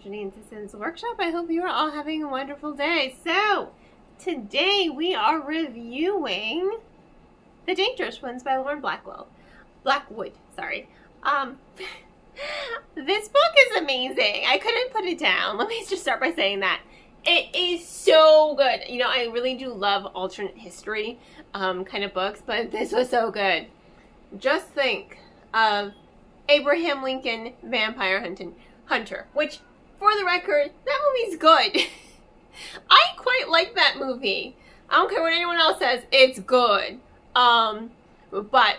Janine Sisson's workshop. I hope you are all having a wonderful day. So, today we are reviewing The Dangerous Ones by Lauren Blackwood, sorry. This book is amazing. I couldn't put it down. Let me just start by saying that. It is so good. You know, I really do love alternate history kind of books, but this was so good. Just think of Abraham Lincoln Vampire Hunter, which, for the record, that movie's good. I quite like that movie. I don't care what anyone else says, it's good. But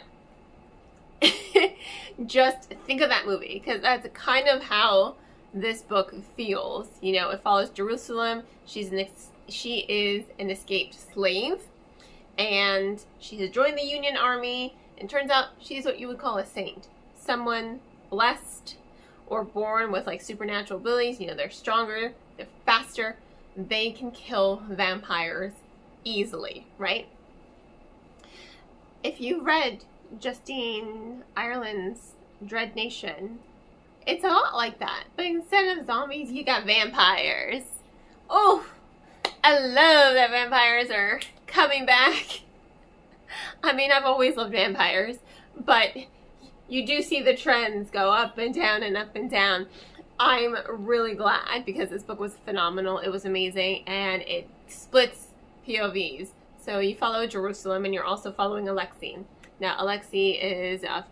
just think of that movie, because that's kind of how this book feels. You know, it follows Jerusalem. She is an escaped slave, and she has joined the Union Army, and turns out she's what you would call a saint. Someone blessed or born with like supernatural abilities. You know, they're stronger, they're faster, they can kill vampires easily, right? If you read Justine Ireland's Dread Nation, it's a lot like that, but instead of zombies, you got vampires. Oh, I love that vampires are coming back. I mean, I've always loved vampires, but you do see the trends go up and down and up and down. I'm really glad, because this book was phenomenal. It was amazing, and it splits POVs. So you follow Jerusalem, and you're also following Alexei. Now, Alexei is a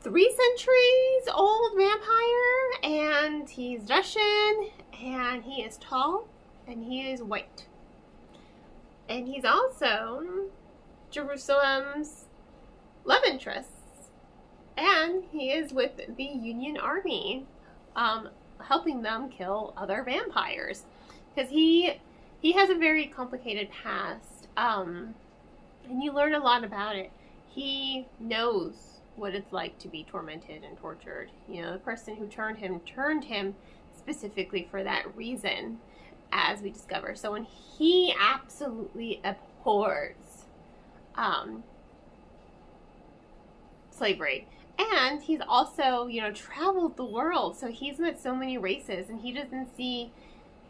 3 centuries old vampire, and he's Russian, and he is tall, and he is white. And he's also Jerusalem's love interest, and he is with the Union Army, helping them kill other vampires, because he has a very complicated past, and you learn a lot about it. He knows what it's like to be tormented and tortured. You know, the person who turned him specifically for that reason, as we discover. So when he absolutely abhors slavery, and he's also, you know, traveled the world, so he's met so many races, and he doesn't see,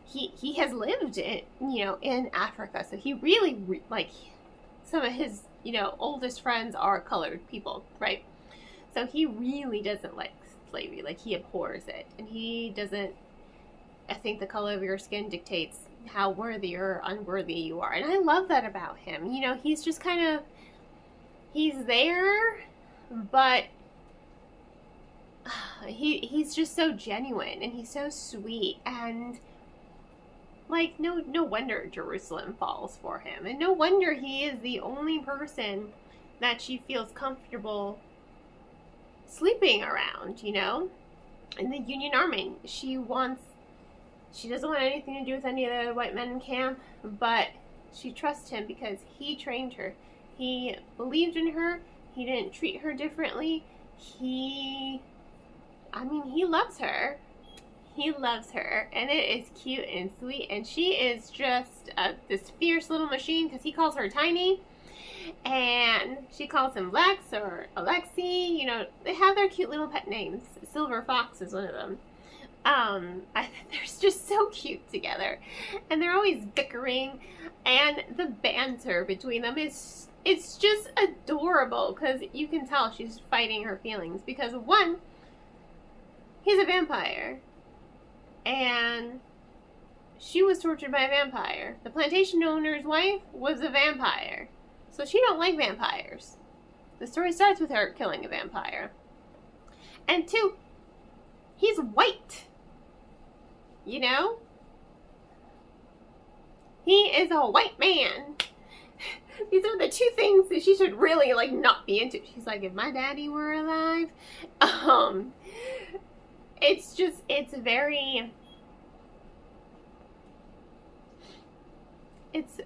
he has lived in, you know, in Africa, so he really, like, some of his, you know, oldest friends are colored people, right? So he really doesn't like slavery, like, he abhors it, and he doesn't, I think the color of your skin dictates how worthy or unworthy you are, and I love that about him. You know, he's just kind of, he's there, but he's just so genuine, and he's so sweet, and like, no wonder Jerusalem falls for him, and no wonder he is the only person that she feels comfortable sleeping around, you know? In the Union Army, she doesn't want anything to do with any of the white men in camp, but she trusts him because he trained her. He believed in her. He didn't treat her differently. He loves her. He loves her, and it is cute and sweet, and she is just this fierce little machine, because he calls her Tiny, and she calls him Lex or Alexei. You know, they have their cute little pet names. Silver Fox is one of them. They're just so cute together, and they're always bickering, and the banter between them it's just adorable, because you can tell she's fighting her feelings, because one, he's a vampire, and she was tortured by a vampire. The plantation owner's wife was a vampire, so she don't like vampires. The story starts with her killing a vampire. And two, he's white. You know? He is a white man. These are the two things that she should really, like, not be into. She's like, if my daddy were alive. It's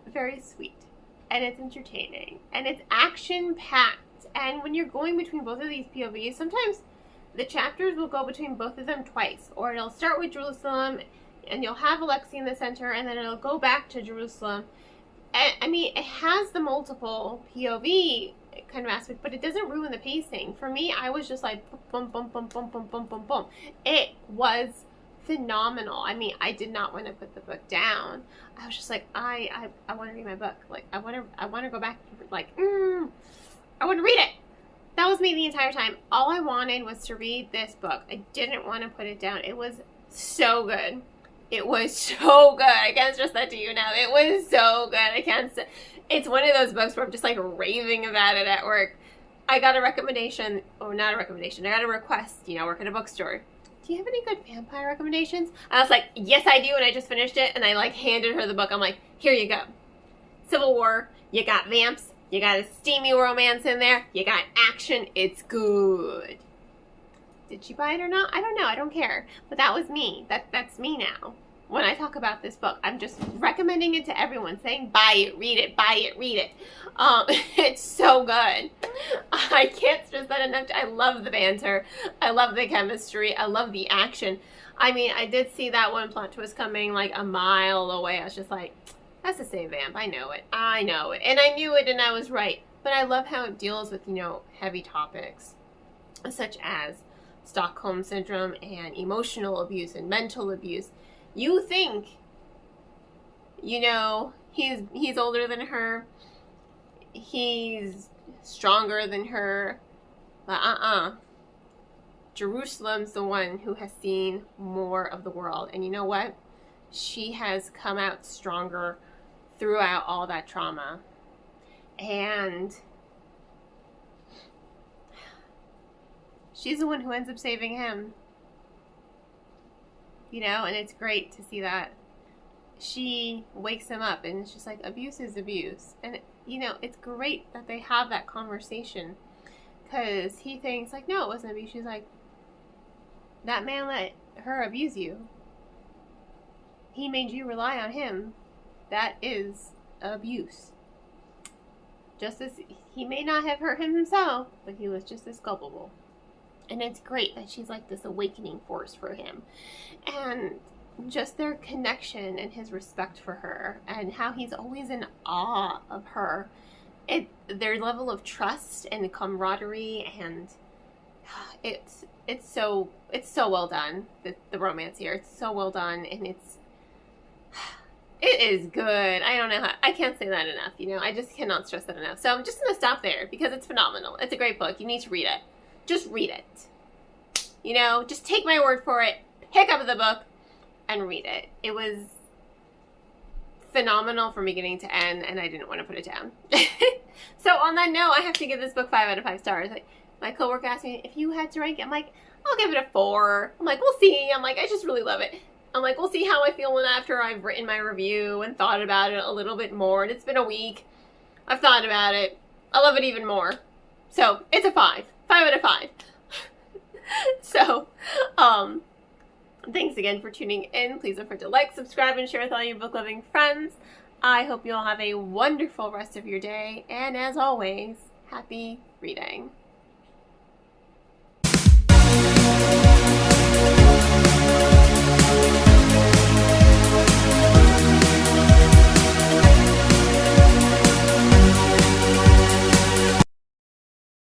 very sweet, and it's entertaining, and it's action-packed, and when you're going between both of these POVs, sometimes the chapters will go between both of them twice, or it'll start with Jerusalem, and you'll have Alexei in the center, and then it'll go back to Jerusalem. And, I mean, it has the multiple POV kind of aspect, but it doesn't ruin the pacing. For me, I was just like, boom, boom, boom, boom, boom, boom, boom, boom. It was phenomenal. I mean, I did not want to put the book down. I was just like, I want to read my book. Like, I want to go back. Like, I want to read it. That was me the entire time. All I wanted was to read this book. I didn't want to put it down. It was so good. It was so good. I can't stress that to you now. It was so good. I can't say. It's one of those books where I'm just like raving about it at work. I got a recommendation, or not a recommendation, I got a request, I work at a bookstore. Do you have any good vampire recommendations? I was like, yes I do, and I just finished it, and I like handed her the book. I'm like, here you go. Civil War, you got vamps, you got a steamy romance in there, you got action, it's good. Did she buy it or not? I don't know, I don't care. But that was me. That's me now. When I talk about this book, I'm just recommending it to everyone, saying buy it, read it, buy it, read it. It's so good. I can't stress that enough. I love the banter. I love the chemistry. I love the action. I mean, I did see that one plot twist coming like a mile away. I was just like, that's the same vamp. I know it. I know it. And I knew it and I was right. But I love how it deals with, heavy topics such as Stockholm Syndrome and emotional abuse and mental abuse. You think, he's older than her, he's stronger than her, but Jerusalem's the one who has seen more of the world. And you know what? She has come out stronger throughout all that trauma. And she's the one who ends up saving him. And it's great to see that she wakes him up and it's just like, abuse is abuse. And, it's great that they have that conversation, because he thinks like, no, it wasn't abuse. She's like, that man let her abuse you. He made you rely on him. That is abuse. Just as he may not have hurt him himself, but he was just as culpable. And it's great that she's like this awakening force for him. And just their connection and his respect for her and how he's always in awe of her. Their level of trust and camaraderie, and it's so well done. The romance here, it's so well done, and it is good. I don't know how, I can't say that enough. I just cannot stress that enough. So I'm just gonna stop there because it's phenomenal. It's a great book. You need to read it. Just read it. Just take my word for it. Pick up the book and read it. It was phenomenal from beginning to end, and I didn't want to put it down. So on that note, I have to give this book 5 out of 5 stars. Like, my coworker asked me if you had to rank it. I'm like, I'll give it a 4. I'm like, we'll see. I'm like, I just really love it. I'm like, we'll see how I feel after I've written my review and thought about it a little bit more. And it's been a week. I've thought about it. I love it even more. So it's a 5. 5 out of 5. So, thanks again for tuning in. Please don't forget to like, subscribe, and share with all your book-loving friends. I hope you all have a wonderful rest of your day. And as always, happy reading.